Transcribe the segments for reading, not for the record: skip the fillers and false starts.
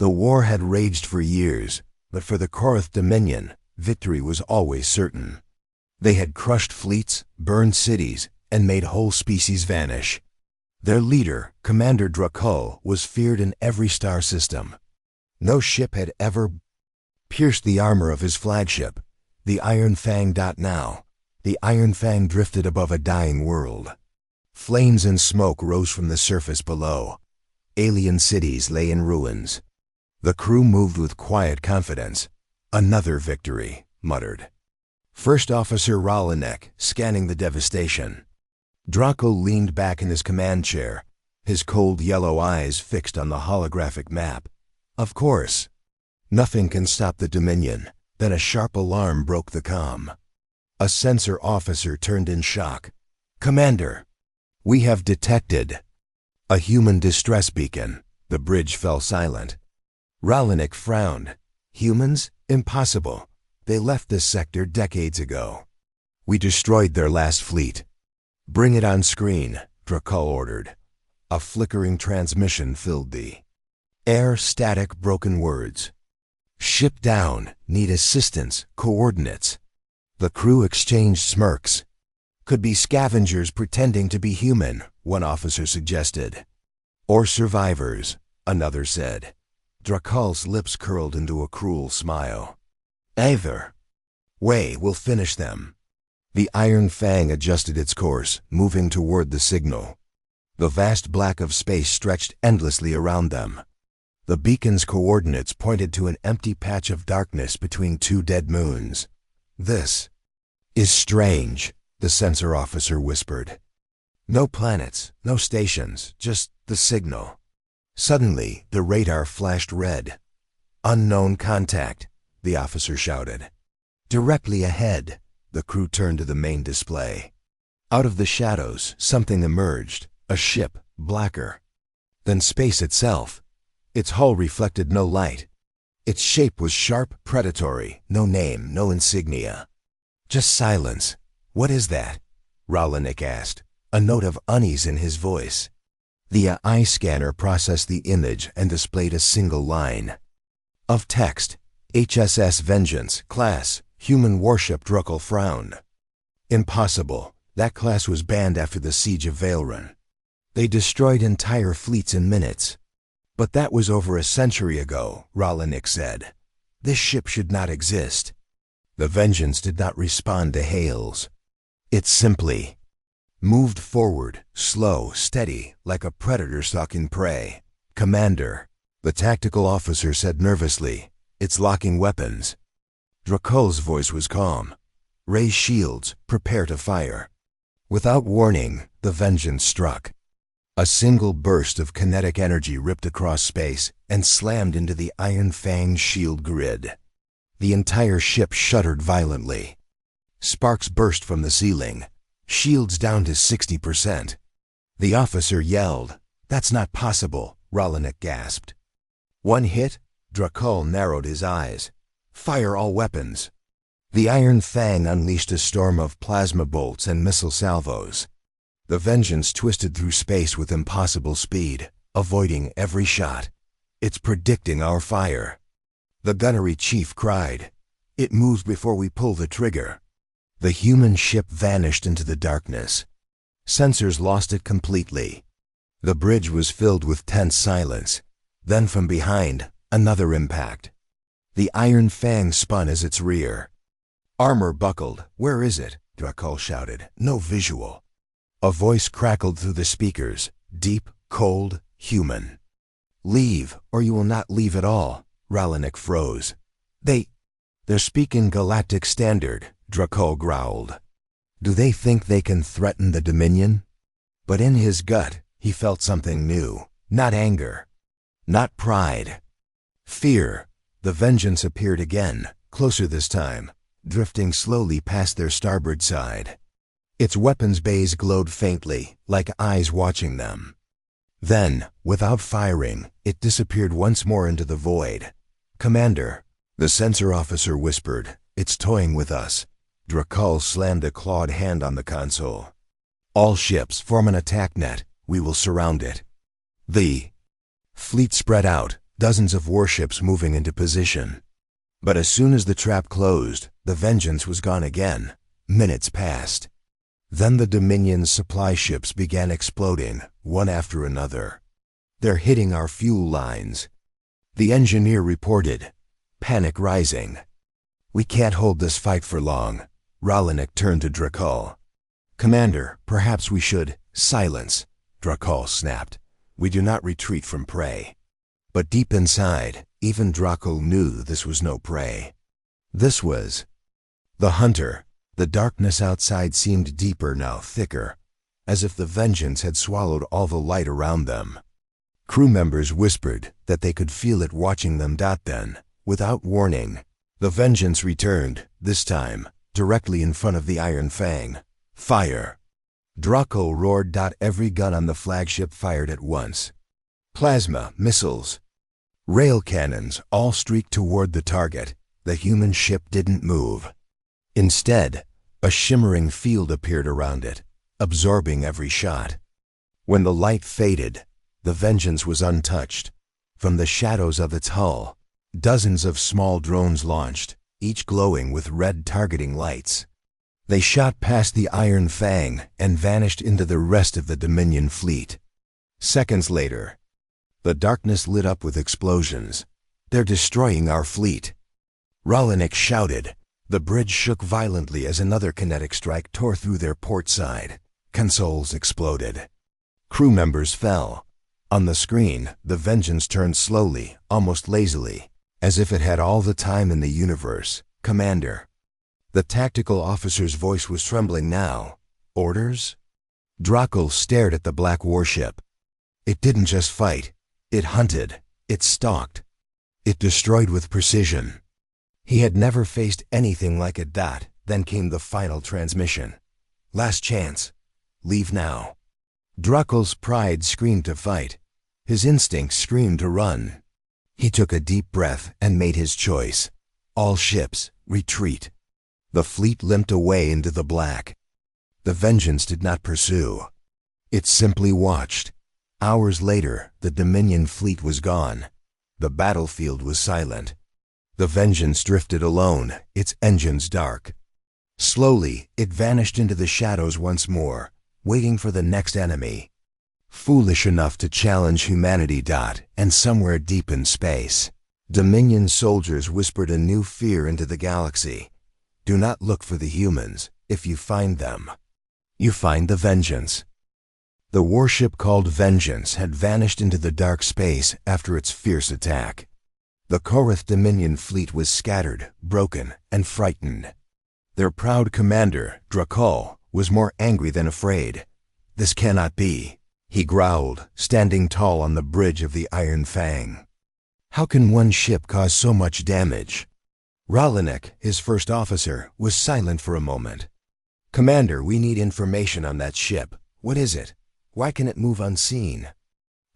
The war had raged for years, but for the Korath Dominion, victory was always certain. They had crushed fleets, burned cities, and made whole species vanish. Their leader, Commander Drakul, was feared in every star system. No ship had ever pierced the armor of his flagship, the Iron Fang. Now, the Iron Fang drifted above a dying world. Flames and smoke rose from the surface below. Alien cities lay in ruins. The crew moved with quiet confidence. "Another victory," muttered First Officer Ralanek, scanning the devastation. Drakul leaned back in his command chair, his cold yellow eyes fixed on the holographic map. Of course. Nothing can stop the Dominion. Then a sharp alarm broke the comm. A sensor officer turned in shock. "Commander, we have detected a human distress beacon." The bridge fell silent. Ralanek frowned. "Humans? Impossible. They left this sector decades ago. We destroyed their last fleet." "Bring it on screen," Drakul ordered. A flickering transmission filled the air, static, broken words. "Ship down. Need assistance. Coordinates." The crew exchanged smirks. "Could be scavengers pretending to be human," one officer suggested. "Or survivors," another said. Drakul's lips curled into a cruel smile. "Either way, we'll finish them." The Iron Fang adjusted its course, moving toward the signal. The vast black of space stretched endlessly around them. The beacon's coordinates pointed to an empty patch of darkness between two dead moons. "This is strange," the sensor officer whispered. "No planets, no stations, just the signal." Suddenly, the radar flashed red. "Unknown contact," the officer shouted. Directly ahead, the crew turned to the main display. Out of the shadows, something emerged, a ship, blacker than space itself. Its hull reflected no light. Its shape was sharp, predatory, no name, no insignia. Just silence. "What is that?" Ralanek asked, a note of unease in his voice. The eye scanner processed the image and displayed a single line of text. "HSS Vengeance, class, human warship." Drakul frowned. "Impossible. That class was banned after the siege of Vaelrun. They destroyed entire fleets in minutes." "But that was over a century ago," Ralanek said. "This ship should not exist." The Vengeance did not respond to hails. It simply moved forward, slow, steady, like a predator stalking prey. "Commander," the tactical officer said nervously, "it's locking weapons." Drakul's voice was calm. "Raise shields, prepare to fire." Without warning, the Vengeance struck. A single burst of kinetic energy ripped across space and slammed into the Iron Fang's shield grid. The entire ship shuddered violently. Sparks burst from the ceiling. Shields down to 60%. The officer yelled. "That's not possible," Ralanek gasped. "One hit?" Drakul narrowed his eyes. "Fire all weapons." The Iron Fang unleashed a storm of plasma bolts and missile salvos. The Vengeance twisted through space with impossible speed, avoiding every shot. "It's predicting our fire." The gunnery chief cried. "It moves before we pull the trigger." The human ship vanished into the darkness. Sensors lost it completely. The bridge was filled with tense silence. Then from behind, another impact. The Iron Fang spun as its rear. Armor buckled. "Where is it?" Drakul shouted. "No visual." A voice crackled through the speakers, deep, cold, human. "Leave, or you will not leave at all." Ralanek froze. They're speaking Galactic Standard," Drakul growled. "Do they think they can threaten the Dominion?" But in his gut, he felt something new. Not anger. Not pride. Fear. The Vengeance appeared again, closer this time, drifting slowly past their starboard side. Its weapons bays glowed faintly, like eyes watching them. Then, without firing, it disappeared once more into the void. "Commander," the sensor officer whispered, "it's toying with us." Drakul slammed a clawed hand on the console. "All ships form an attack net. We will surround it." The fleet spread out, dozens of warships moving into position. But as soon as the trap closed, the Vengeance was gone again. Minutes passed. Then the Dominion's supply ships began exploding, one after another. "They're hitting our fuel lines," the engineer reported, panic rising. "We can't hold this fight for long." Ralanik turned to Drakul. "Commander, perhaps we should—" "Silence," Drakul snapped. "We do not retreat from prey." But deep inside, even Drakul knew this was no prey. This was the hunter. The darkness outside seemed deeper now, thicker, as if the Vengeance had swallowed all the light around them. Crew members whispered that they could feel it watching them. Then, without warning, the Vengeance returned, this time, directly in front of the Iron Fang. "Fire!" Drakul roared. Every gun on the flagship fired at once. Plasma, missiles, rail cannons all streaked toward the target. The human ship didn't move. Instead, a shimmering field appeared around it, absorbing every shot. When the light faded, the Vengeance was untouched. From the shadows of its hull, dozens of small drones launched, each glowing with red targeting lights. They shot past the Iron Fang and vanished into the rest of the Dominion fleet. Seconds later, the darkness lit up with explosions. "They're destroying our fleet!" Ralanik shouted. The bridge shook violently as another kinetic strike tore through their port side. Consoles exploded. Crew members fell. On the screen, the Vengeance turned slowly, almost lazily, as if it had all the time in the universe. "Commander." The tactical officer's voice was trembling now. "Orders?" Drakul stared at the black warship. It didn't just fight. It hunted. It stalked. It destroyed with precision. He had never faced anything like it. Then came the final transmission. "Last chance. Leave now." Drakul's pride screamed to fight. His instincts screamed to run. He took a deep breath and made his choice. All ships, retreat. The fleet limped away into the black. The Vengeance did not pursue. It simply watched. Hours later, the Dominion fleet was gone. The battlefield was silent. The Vengeance drifted alone, its engines dark. Slowly, it vanished into the shadows once more, waiting for the next enemy. Foolish enough to challenge humanity. And somewhere deep in space, Dominion soldiers whispered a new fear into the galaxy. "Do not look for the humans. If you find them, you find the Vengeance." The warship called Vengeance had vanished into the dark space after its fierce attack. The Korath Dominion fleet was scattered, broken, and frightened. Their proud commander, Drakul, was more angry than afraid. "This cannot be," he growled, standing tall on the bridge of the Iron Fang. "How can one ship cause so much damage?" Ralanik, his first officer, was silent for a moment. "Commander, we need information on that ship. What is it? Why can it move unseen?"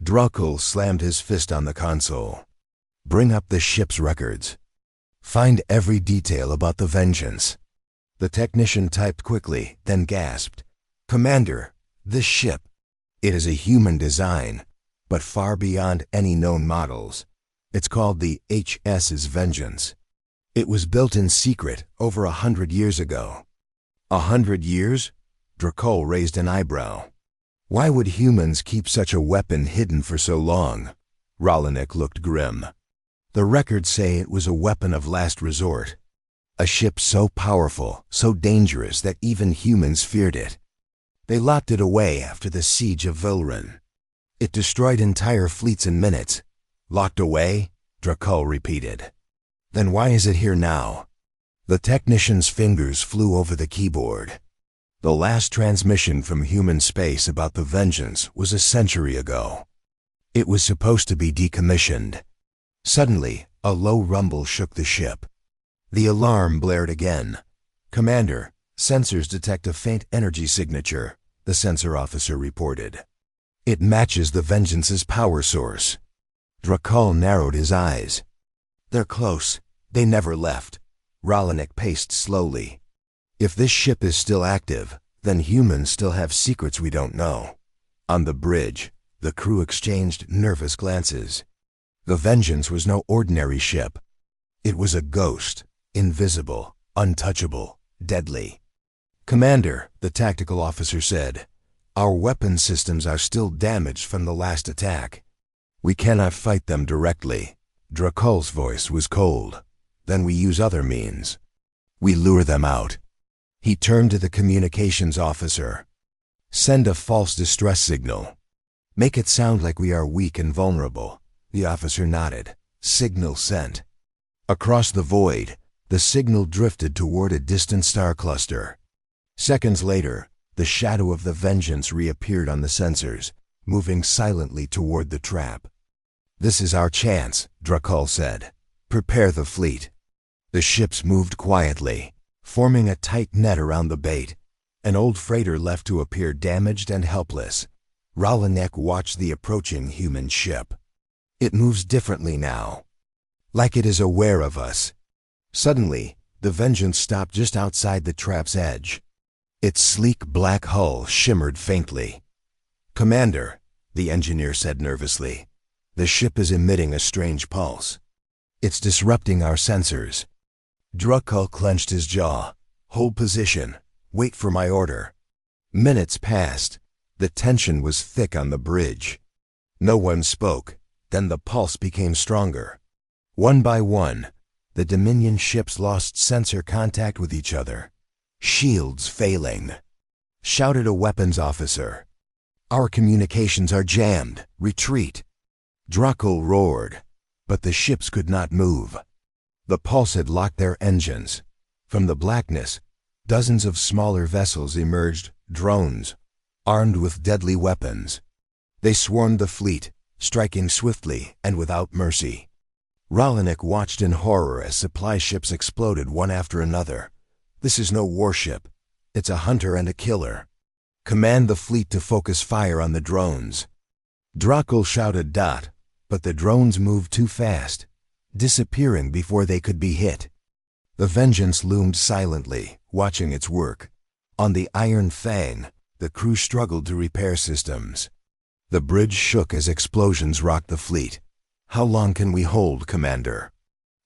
Drakul slammed his fist on the console. "Bring up the ship's records. Find every detail about the Vengeance." The technician typed quickly, then gasped. "Commander, this ship, it is a human design, but far beyond any known models. It's called the HS's Vengeance. It was built in secret over 100 years ago." 100 years? Drakul raised an eyebrow. "Why would humans keep such a weapon hidden for so long?" Ralanik looked grim. "The records say it was a weapon of last resort. A ship so powerful, so dangerous that even humans feared it. They locked it away after the siege of Vilren. It destroyed entire fleets in minutes." "Locked away?" Drakul repeated. "Then why is it here now?" The technician's fingers flew over the keyboard. The last transmission from human space about the Vengeance was a century ago. It was supposed to be decommissioned. Suddenly, a low rumble shook the ship. The alarm blared again. "Commander, sensors detect a faint energy signature," the sensor officer reported. "It matches the Vengeance's power source." Drakul narrowed his eyes. "They're close. They never left." Ralanik paced slowly. "If this ship is still active, then humans still have secrets we don't know." On the bridge, the crew exchanged nervous glances. The Vengeance was no ordinary ship. It was a ghost, invisible, untouchable, deadly. "Commander," the tactical officer said, "our weapon systems are still damaged from the last attack. We cannot fight them directly." Dracul's voice was cold. "Then we use other means. We lure them out." He turned to the communications officer. "Send a false distress signal. Make it sound like we are weak and vulnerable." The officer nodded. Signal sent. Across the void, the signal drifted toward a distant star cluster. Seconds later, the shadow of the Vengeance reappeared on the sensors, moving silently toward the trap. "This is our chance," Dracul said. "Prepare the fleet." The ships moved quietly, forming a tight net around the bait. An old freighter left to appear damaged and helpless. Ralanek watched the approaching human ship. "It moves differently now, like it is aware of us." Suddenly, the Vengeance stopped just outside the trap's edge. Its sleek black hull shimmered faintly. "Commander," the engineer said nervously, "the ship is emitting a strange pulse. It's disrupting our sensors." Dracul clenched his jaw. "Hold position. Wait for my order." Minutes passed. The tension was thick on the bridge. No one spoke. Then the pulse became stronger. One by one, the Dominion ships lost sensor contact with each other. "Shields failing," shouted a weapons officer. "Our communications are jammed. Retreat." Dracul roared, but the ships could not move. The pulse had locked their engines. From the blackness, dozens of smaller vessels emerged, drones, armed with deadly weapons. They swarmed the fleet, striking swiftly and without mercy. Ralanek watched in horror as supply ships exploded one after another. "This is no warship. It's a hunter and a killer. Command the fleet to focus fire on the drones." Dracul shouted dot, but the drones moved too fast, disappearing before they could be hit. The Vengeance loomed silently, watching its work. On the Iron Fang, the crew struggled to repair systems. The bridge shook as explosions rocked the fleet. "How long can we hold, Commander?"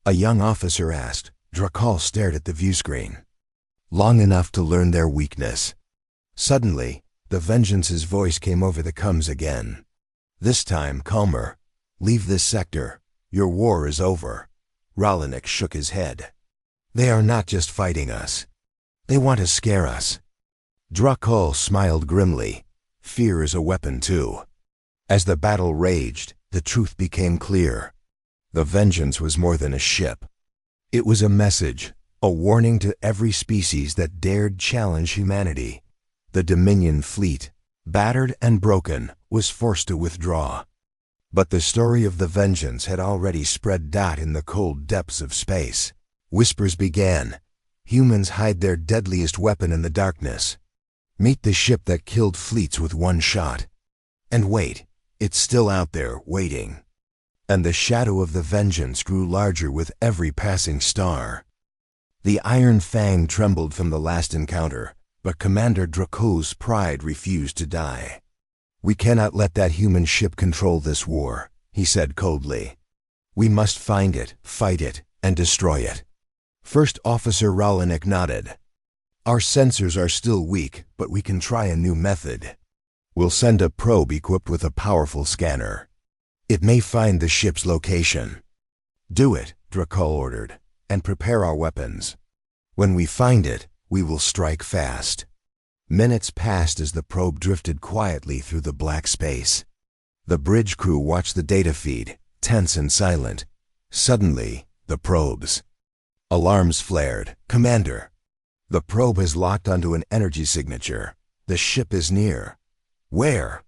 a young officer asked. Dracul stared at the viewscreen. "Long enough to learn their weakness." Suddenly, the Vengeance's voice came over the comms again. This time calmer. "Leave this sector. Your war is over." Ralanek shook his head. "They are not just fighting us. They want to scare us." Dracul smiled grimly. "Fear is a weapon too." As the battle raged, the truth became clear. The Vengeance was more than a ship. It was a message, a warning to every species that dared challenge humanity. The Dominion fleet, battered and broken, was forced to withdraw. But the story of the Vengeance had already spread dot in the cold depths of space. Whispers began. Humans hide their deadliest weapon in the darkness. Meet the ship that killed fleets with one shot. And wait, it's still out there, waiting. And the shadow of the Vengeance grew larger with every passing star. The Iron Fang trembled from the last encounter, but Commander Dracul's pride refused to die. "We cannot let that human ship control this war," he said coldly. "We must find it, fight it, and destroy it." First Officer Ralanek nodded. "Our sensors are still weak, but we can try a new method. We'll send a probe equipped with a powerful scanner. It may find the ship's location." "Do it," Dracul ordered, "and prepare our weapons. When we find it, we will strike fast." Minutes passed as the probe drifted quietly through the black space. The bridge crew watched the data feed, tense and silent. Suddenly, the probes. Alarms flared. "Commander, the probe has locked onto an energy signature. The ship is near." "Where?"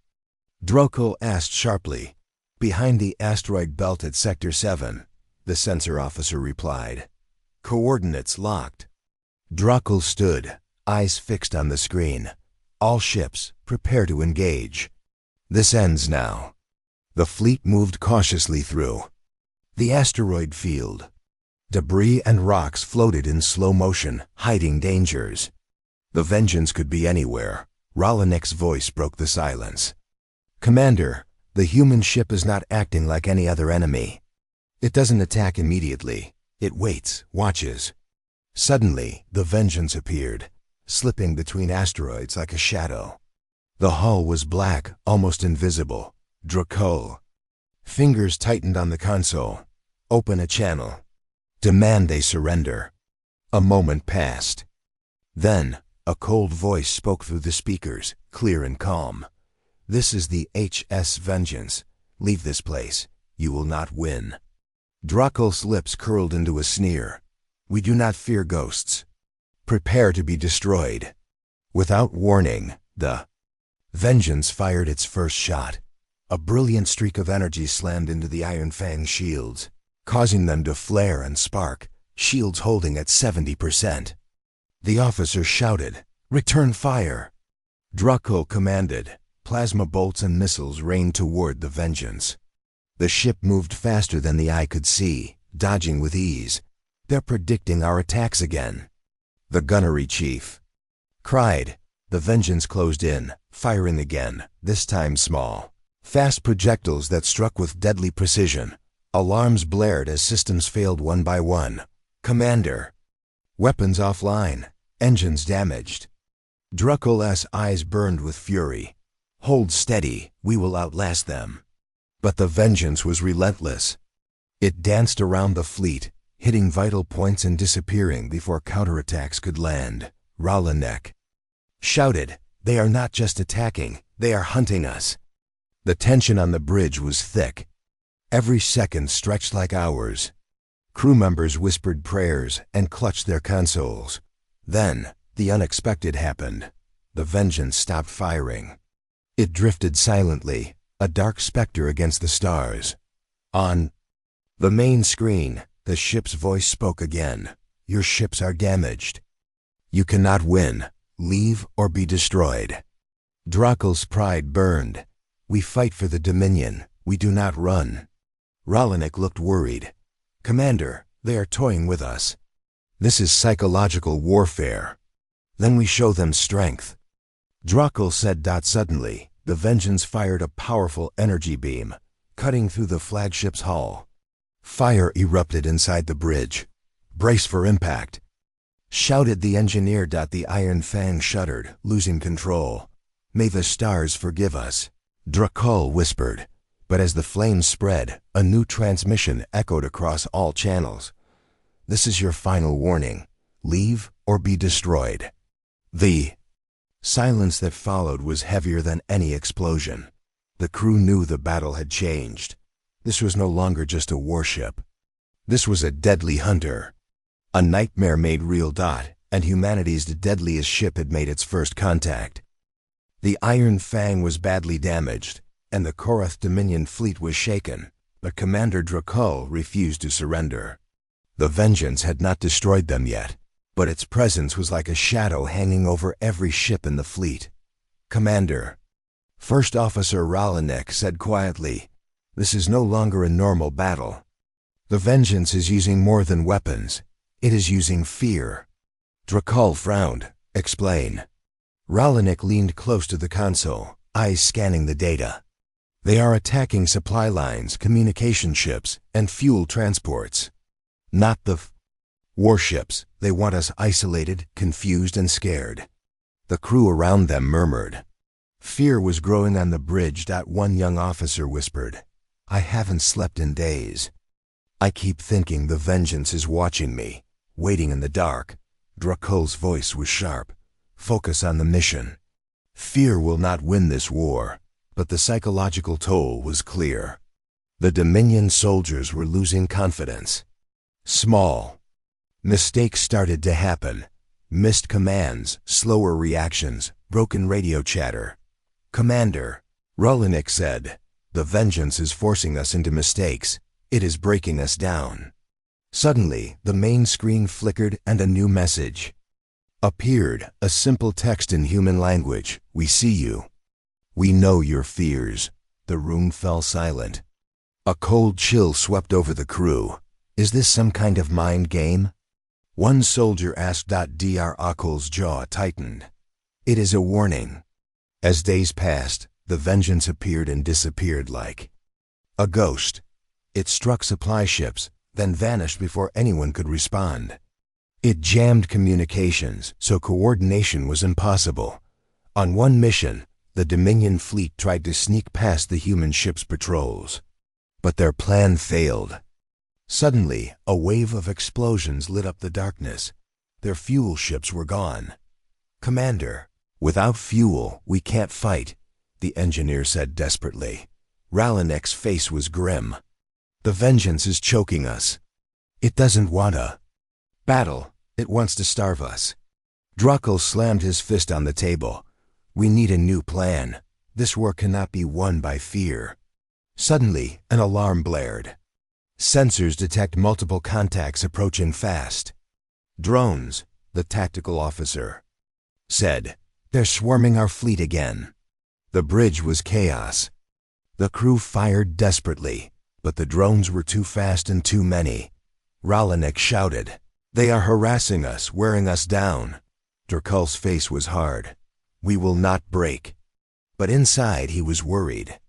Dracul asked sharply. "Behind the asteroid belt at Sector 7, the sensor officer replied. "Coordinates locked." Dracul stood, eyes fixed on the screen. "All ships, prepare to engage. This ends now." The fleet moved cautiously through the asteroid field. Debris and rocks floated in slow motion, hiding dangers. The Vengeance could be anywhere. Ralanek's voice broke the silence. "Commander, the human ship is not acting like any other enemy. It doesn't attack immediately. It waits, watches. Suddenly, the Vengeance appeared, slipping between asteroids like a shadow. The hull was black, almost invisible. Dracul. Fingers tightened on the console. Open a channel. Demand they surrender. A moment passed. Then, a cold voice spoke through the speakers, clear and calm. This is the HS Vengeance. Leave this place. You will not win. Dracul's lips curled into a sneer. We do not fear ghosts. Prepare to be destroyed. Without warning, the Vengeance fired its first shot. A brilliant streak of energy slammed into the Iron Fang shields, causing them to flare and spark, shields holding at 70%. The officer shouted, "Return fire!" Dracul commanded. Plasma bolts and missiles rained toward the Vengeance. The ship moved faster than the eye could see, dodging with ease. They're predicting our attacks again. The gunnery chief cried. The Vengeance closed in, firing again, this time small. Fast projectiles that struck with deadly precision. Alarms blared as systems failed one by one. Commander. Weapons offline. Engines damaged. Dracul's eyes burned with fury. Hold steady, we will outlast them. But the Vengeance was relentless. It danced around the fleet, hitting vital points and disappearing before counterattacks could land. Ralanek shouted, "They are not just attacking, they are hunting us." The tension on the bridge was thick. Every second stretched like hours. Crew members whispered prayers and clutched their consoles. Then, the unexpected happened. The Vengeance stopped firing. It drifted silently, a dark specter against the stars. On the main screen, the ship's voice spoke again. Your ships are damaged. You cannot win. Leave or be destroyed. Dracul's pride burned. We fight for the Dominion. We do not run. Ralanek looked worried. Commander, they are toying with us. This is psychological warfare. Then we show them strength. Dracul said. Suddenly, the Vengeance fired a powerful energy beam, cutting through the flagship's hull. Fire erupted inside the bridge. Brace for impact, shouted the engineer. The Iron Fang shuddered, losing control. May the stars forgive us, Dracul whispered. But as the flames spread, a new transmission echoed across all channels. This is your final warning. Leave or be destroyed. The silence that followed was heavier than any explosion. The crew knew the battle had changed. This was no longer just a warship. This was a deadly hunter. A nightmare made real. And humanity's deadliest ship had made its first contact. The Iron Fang was badly damaged, and the Korath Dominion fleet was shaken, but Commander Dracul refused to surrender. The Vengeance had not destroyed them yet, but its presence was like a shadow hanging over every ship in the fleet. Commander. First Officer Ralanek said quietly, "This is no longer a normal battle. The Vengeance is using more than weapons. It is using fear." Dracul frowned. Explain. Ralanek leaned close to the console, eyes scanning the data. They are attacking supply lines, communication ships, and fuel transports. Not the warships. They want us isolated, confused, and scared. The crew around them murmured. Fear was growing on the bridge. One young officer whispered, "I haven't slept in days. I keep thinking the Vengeance is watching me, waiting in the dark." Dracul's voice was sharp. Focus on the mission. Fear will not win this war, but the psychological toll was clear. The Dominion soldiers were losing confidence. Small mistakes started to happen. Missed commands, slower reactions, broken radio chatter. "Commander," Ralanek said, "the Vengeance is forcing us into mistakes. It is breaking us down." Suddenly, the main screen flickered and a new message appeared, a simple text in human language. "We see you. We know your fears." The room fell silent. A cold chill swept over the crew. Is this some kind of mind game? One soldier asked. Dr. Akul's jaw tightened. It is a warning. As days passed, the Vengeance appeared and disappeared like a ghost. It struck supply ships, then vanished before anyone could respond. It jammed communications, so coordination was impossible. On one mission, the Dominion fleet tried to sneak past the human ship's patrols. But their plan failed. Suddenly, a wave of explosions lit up the darkness. Their fuel ships were gone. "Commander, without fuel, we can't fight," the engineer said desperately. Rallinek's face was grim. "The Vengeance is choking us. It doesn't want to battle. It wants to starve us." Druckle slammed his fist on the table. "We need a new plan. This war cannot be won by fear." Suddenly, an alarm blared. Sensors detect multiple contacts approaching fast. "Drones," the tactical officer said. "They're swarming our fleet again." The bridge was chaos. The crew fired desperately, but the drones were too fast and too many. Rallinek shouted, "They are harassing us, wearing us down." Druckle's face was hard. "We will not break." But inside he was worried.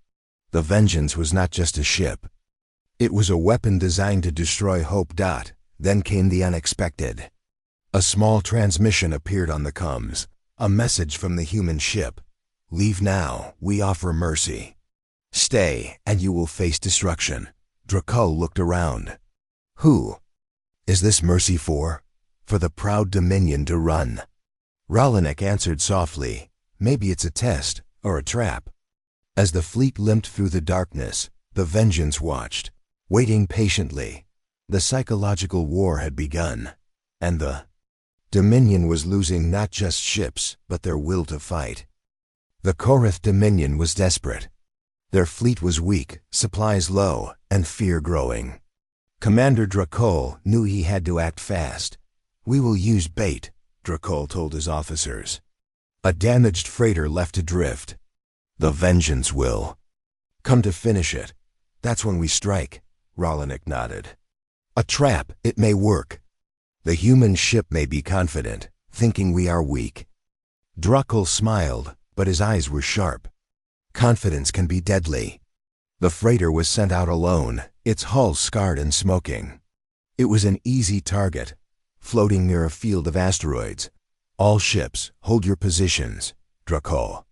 The Vengeance was not just a ship. It was a weapon designed to destroy hope. Then came the unexpected. A small transmission appeared on the comms. A message from the human ship. "Leave now, we offer mercy. Stay, and you will face destruction." Druckle looked around. "Who is this mercy for?" "For the proud Dominion to run." Rallinek answered softly, "Maybe it's a test, or a trap." As the fleet limped through the darkness, the Vengeance watched, waiting patiently. The psychological war had begun, and the Dominion was losing not just ships, but their will to fight. The Korath Dominion was desperate. Their fleet was weak, supplies low, and fear growing. Commander Druckle knew he had to act fast. "We will use bait," Druckle told his officers. "A damaged freighter left adrift. The Vengeance will come to finish it. That's when we strike." Rallinek nodded. "A trap, it may work. The human ship may be confident, thinking we are weak." Druckle smiled, but his eyes were sharp. Confidence can be deadly. The freighter was sent out alone, its hull scarred and smoking. It was an easy target, floating near a field of asteroids. "All ships, hold your positions," Druckle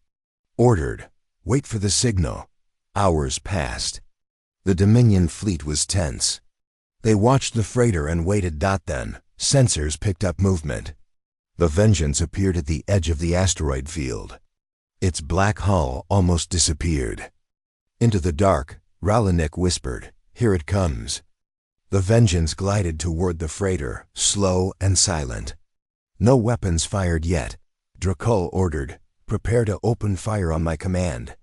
ordered. "Wait for the signal." Hours passed. The Dominion fleet was tense. They watched the freighter and waited. Then, sensors picked up movement. The Vengeance appeared at the edge of the asteroid field. Its black hull almost disappeared. Into the dark, Rallinek whispered, "Here it comes." The Vengeance glided toward the freighter, slow and silent. "No weapons fired yet," Druckle ordered. "Prepare to open fire on my command."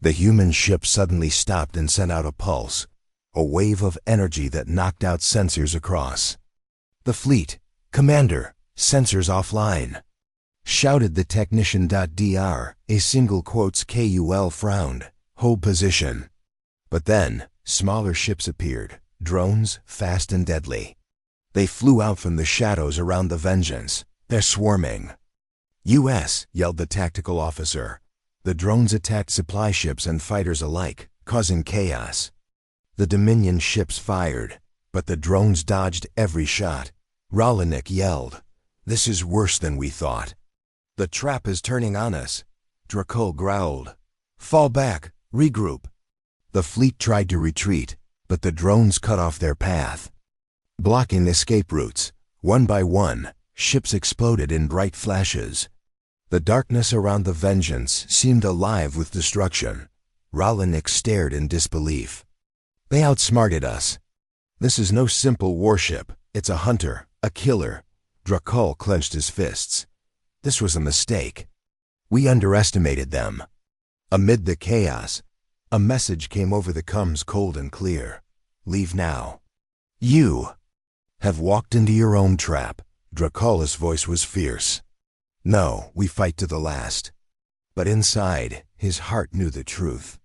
The human ship suddenly stopped and sent out a pulse, a wave of energy that knocked out sensors across. "The fleet! Commander! Sensors offline!" shouted the technician. Dr. A single quotes KUL frowned. "Hold position." But then, smaller ships appeared, drones, fast and deadly. They flew out from the shadows around the Vengeance. "They're swarming." "US!" yelled the tactical officer. The drones attacked supply ships and fighters alike, causing chaos. The Dominion ships fired, but the drones dodged every shot. Rallinek yelled, "This is worse than we thought. The trap is turning on us." Druckle growled, "Fall back, regroup." The fleet tried to retreat, but the drones cut off their path, blocking escape routes. One by one, ships exploded in bright flashes. The darkness around the Vengeance seemed alive with destruction. Rallinek stared in disbelief. "They outsmarted us. This is no simple warship. It's a hunter, a killer." Druckle clenched his fists. This was a mistake. We underestimated them. Amid the chaos, a message came over the comms cold and clear. "Leave now. You have walked into your own trap." Druckle's voice was fierce. "No, we fight to the last." But inside, his heart knew the truth.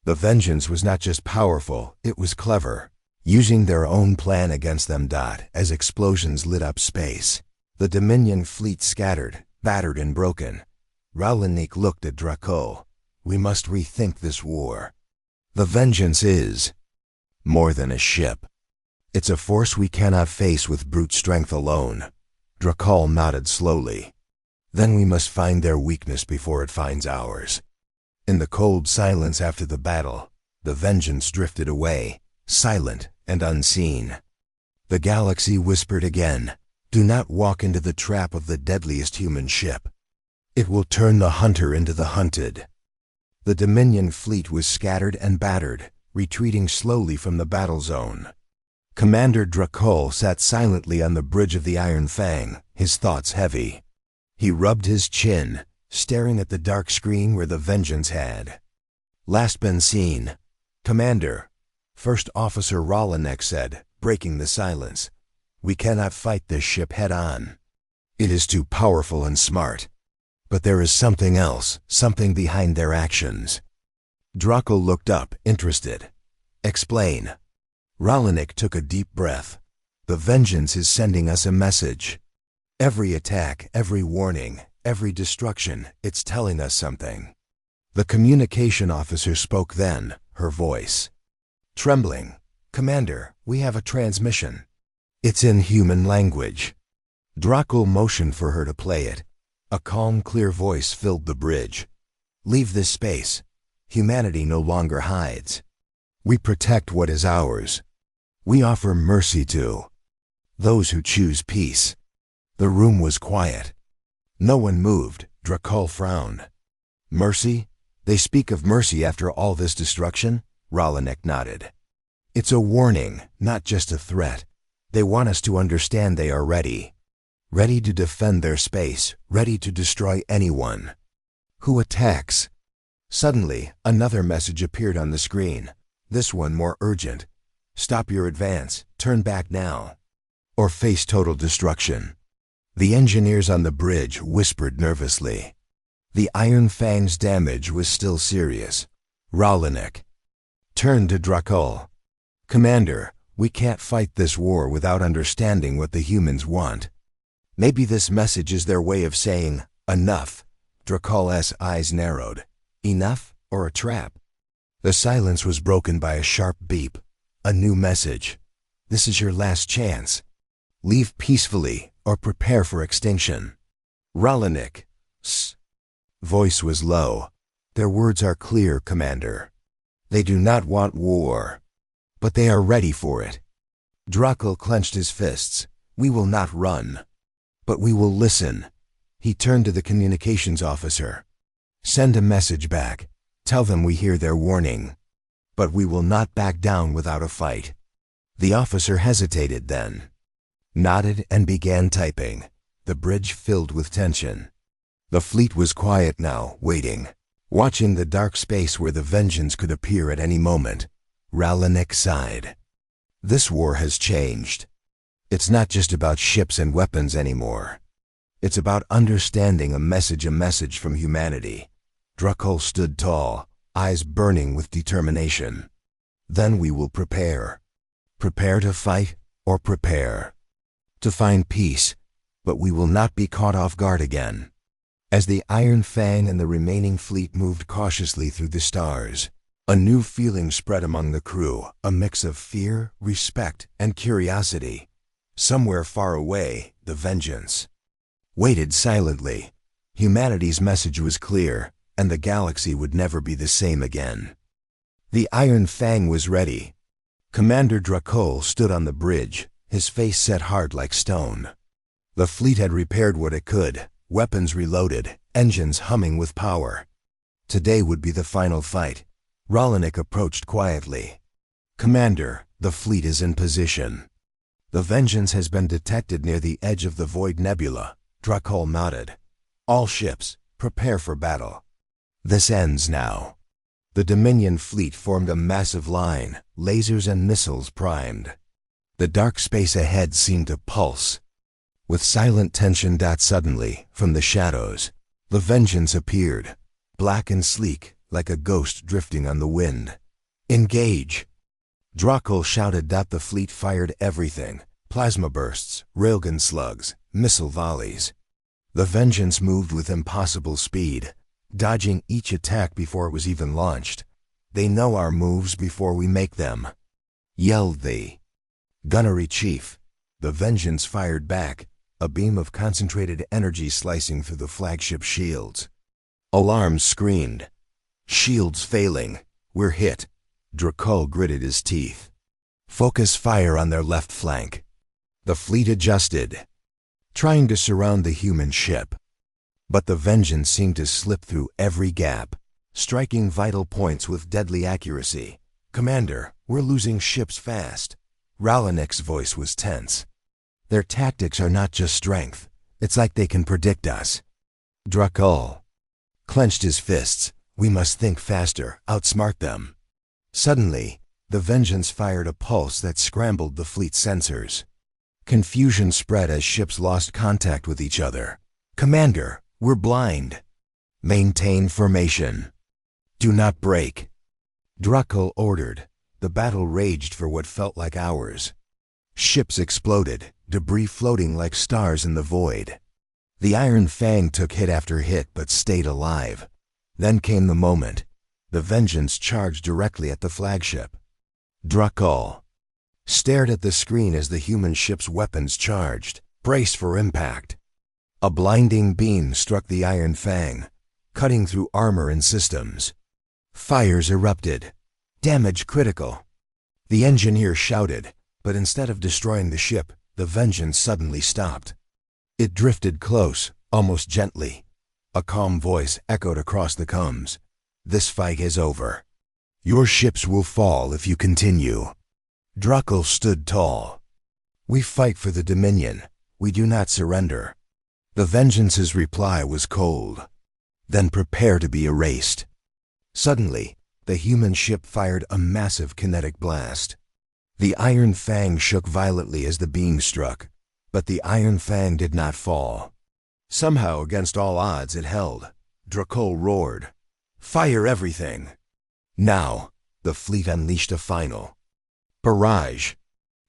The Vengeance was not just powerful, it was clever, using their own plan against them. As explosions lit up space, the Dominion fleet scattered, battered and broken. Rallinek looked at Druckle. "We must rethink this war. The Vengeance is More than a ship. It's a force we cannot face with brute strength alone. Drakal nodded slowly. Then we must find their weakness before it finds ours. In the cold silence after the battle, the Vengeance drifted away, silent and unseen. The galaxy whispered again, "Do not walk into the trap of the deadliest human ship. It will turn the hunter into the hunted." The Dominion fleet was scattered and battered, retreating slowly from the battle zone. Commander Drakal sat silently on the bridge of the Iron Fang, his thoughts heavy. He rubbed his chin, staring at the dark screen where the Vengeance had last been seen. "Commander," First Officer Rolanek said, breaking the silence, "we cannot fight this ship head-on. It is too powerful and smart. But there is something else, something behind their actions." Drakal looked up, interested. "Explain." Rolanek took a deep breath. "The Vengeance is sending us a message. Every attack, every warning, every destruction, it's telling us something." The communication officer spoke then, her voice trembling. "Commander, we have a transmission. It's in human language." Drakal motioned for her to play it. A calm, clear voice filled the bridge. "Leave this space. Humanity no longer hides. We protect what is ours. We offer mercy to those who choose peace." The room was quiet. No one moved. Drakal frowned. "Mercy? They speak of mercy after all this destruction?" Rolanek nodded. "It's a warning, not just a threat. They want us to understand they are ready. Ready to defend their space, ready to destroy anyone who attacks." Suddenly, another message appeared on the screen. This one more urgent. "Stop your advance, turn back now, or face total destruction." The engineers on the bridge whispered nervously. The Iron Fang's damage was still serious. Rolanek turned to Drakal. "Commander, we can't fight this war without understanding what the humans want. Maybe this message is their way of saying, 'Enough.'" Drakal's eyes narrowed. "Enough or a trap?" The silence was broken by a sharp beep. A new message. "This is your last chance. Leave peacefully or prepare for extinction." Rolanik's voice was low. "Their words are clear, Commander. They do not want war, but they are ready for it." Drakal clenched his fists. "We will not run, but we will listen." He turned to the communications officer. "Send a message back. Tell them we hear their warning, but we will not back down without a fight." The officer hesitated then, nodded and began typing. The bridge filled with tension. The fleet was quiet now, waiting, watching the dark space where the Vengeance could appear at any moment. Rolanek sighed. "This war has changed. It's not just about ships and weapons anymore. It's about understanding a message from humanity." Drakal stood tall, eyes burning with determination. "Then we will prepare. Prepare to fight or prepare to find peace, but we will not be caught off guard again." As the Iron Fang and the remaining fleet moved cautiously through the stars, a new feeling spread among the crew, a mix of fear, respect, and curiosity. Somewhere far away, the Vengeance waited silently. Humanity's message was clear, and the galaxy would never be the same again. The Iron Fang was ready. Commander Drakal stood on the bridge, his face set hard like stone. The fleet had repaired what it could, weapons reloaded, engines humming with power. Today would be the final fight. Rolanek approached quietly. "Commander, the fleet is in position. The Vengeance has been detected near the edge of the Void Nebula." Drakal nodded. "All ships, prepare for battle. This ends now." The Dominion fleet formed a massive line, lasers and missiles primed. The dark space ahead seemed to pulse with silent tension. Suddenly, from the shadows, the Vengeance appeared, black and sleek, like a ghost drifting on the wind. "Engage!" Drakal shouted. The fleet fired everything: plasma bursts, railgun slugs, missile volleys. The Vengeance moved with impossible speed, dodging each attack before it was even launched. "They know our moves before we make them." yelled the gunnery chief. The Vengeance fired back, a beam of concentrated energy slicing through the flagship shields. Alarms screamed. Shields failing. We're hit. Drakul gritted his teeth. Focus fire on their left flank. The fleet adjusted, trying to surround the human ship. But the Vengeance seemed to slip through every gap, striking vital points with deadly accuracy. Commander, we're losing ships fast. Ralanik's voice was tense. Their tactics are not just strength. It's like they can predict us. Drakul clenched his fists. We must think faster, outsmart them. Suddenly, the Vengeance fired a pulse that scrambled the fleet's sensors. Confusion spread as ships lost contact with each other. Commander, we're blind. Maintain formation. Do not break. Drakul ordered. The battle raged for what felt like hours. Ships exploded, debris floating like stars in the void. The Iron Fang took hit after hit but stayed alive. Then came the moment. The Vengeance charged directly at the flagship. Drakul stared at the screen as the human ship's weapons charged, braced for impact. A blinding beam struck the Iron Fang, cutting through armor and systems. Fires erupted. Damage critical. The engineer shouted, but instead of destroying the ship, the Vengeance suddenly stopped. It drifted close, almost gently. A calm voice echoed across the comms. This fight is over. Your ships will fall if you continue. Drakul stood tall. We fight for the Dominion. We do not surrender. The Vengeance's reply was cold. Then prepare to be erased. Suddenly, the human ship fired a massive kinetic blast. The Iron Fang shook violently as the beam struck, but the Iron Fang did not fall. Somehow, against all odds, it held. Drakul roared. Fire everything! Now, the fleet unleashed a final barrage.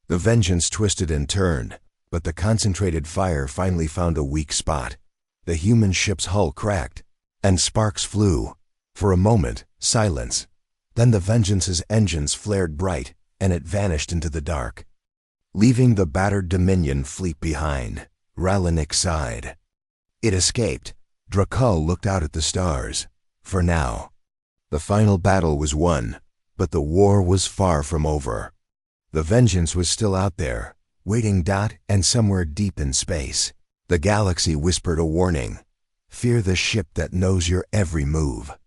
The Vengeance twisted and turned, but the concentrated fire finally found a weak spot. The human ship's hull cracked, and sparks flew. For a moment, silence. Then the Vengeance's engines flared bright, and it vanished into the dark. Leaving the battered Dominion fleet behind, Ralanik sighed. It escaped. Drakul looked out at the stars. For now. The final battle was won, but the war was far from over. The Vengeance was still out there, waiting and somewhere deep in space. The galaxy whispered a warning. Fear the ship that knows your every move.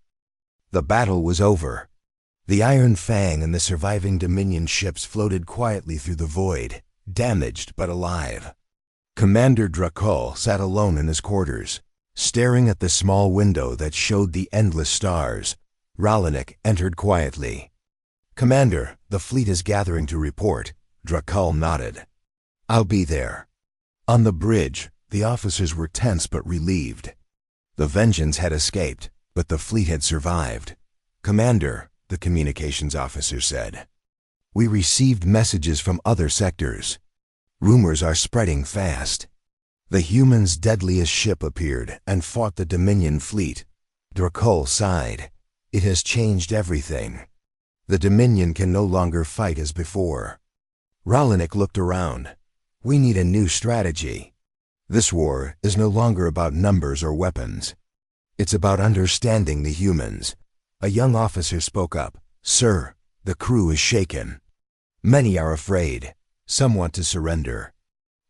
The battle was over. The Iron Fang and the surviving Dominion ships floated quietly through the void, damaged but alive. Commander Drakul sat alone in his quarters, staring at the small window that showed the endless stars. Ralanik entered quietly. Commander, the fleet is gathering to report. Drakul nodded. I'll be there. On the bridge, the officers were tense but relieved. The Vengeance had escaped, but the fleet had survived. Commander, the communications officer said. We received messages from other sectors. Rumors are spreading fast. The humans' deadliest ship appeared and fought the Dominion fleet. Drakul sighed. It has changed everything. The Dominion can no longer fight as before. Ralanik looked around. We need a new strategy. This war is no longer about numbers or weapons. It's about understanding the humans. A young officer spoke up. Sir, the crew is shaken. Many are afraid. Some want to surrender.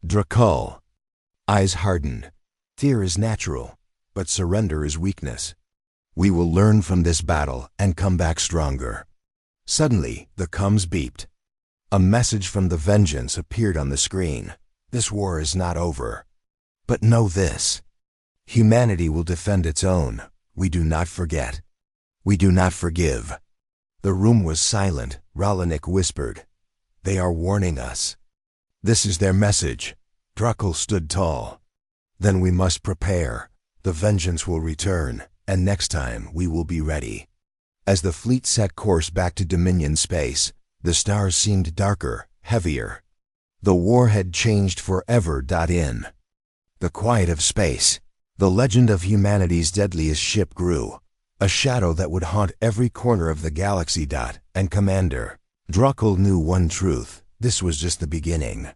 Drakul eyes hardened. Fear is natural, but surrender is weakness. We will learn from this battle and come back stronger. Suddenly, the comms beeped. A message from the Vengeance appeared on the screen. This war is not over. But know this. Humanity will defend its own. We do not forget. We do not forgive. The room was silent. Ralanik whispered. They are warning us. This is their message. Drakul stood tall. Then we must prepare. The Vengeance will return, and next time we will be ready. As the fleet set course back to Dominion space, the stars seemed darker, heavier. The war had changed forever. In the quiet of space, the legend of humanity's deadliest ship grew, a shadow that would haunt every corner of the galaxy. And Commander, Druckle knew one truth: this was just the beginning.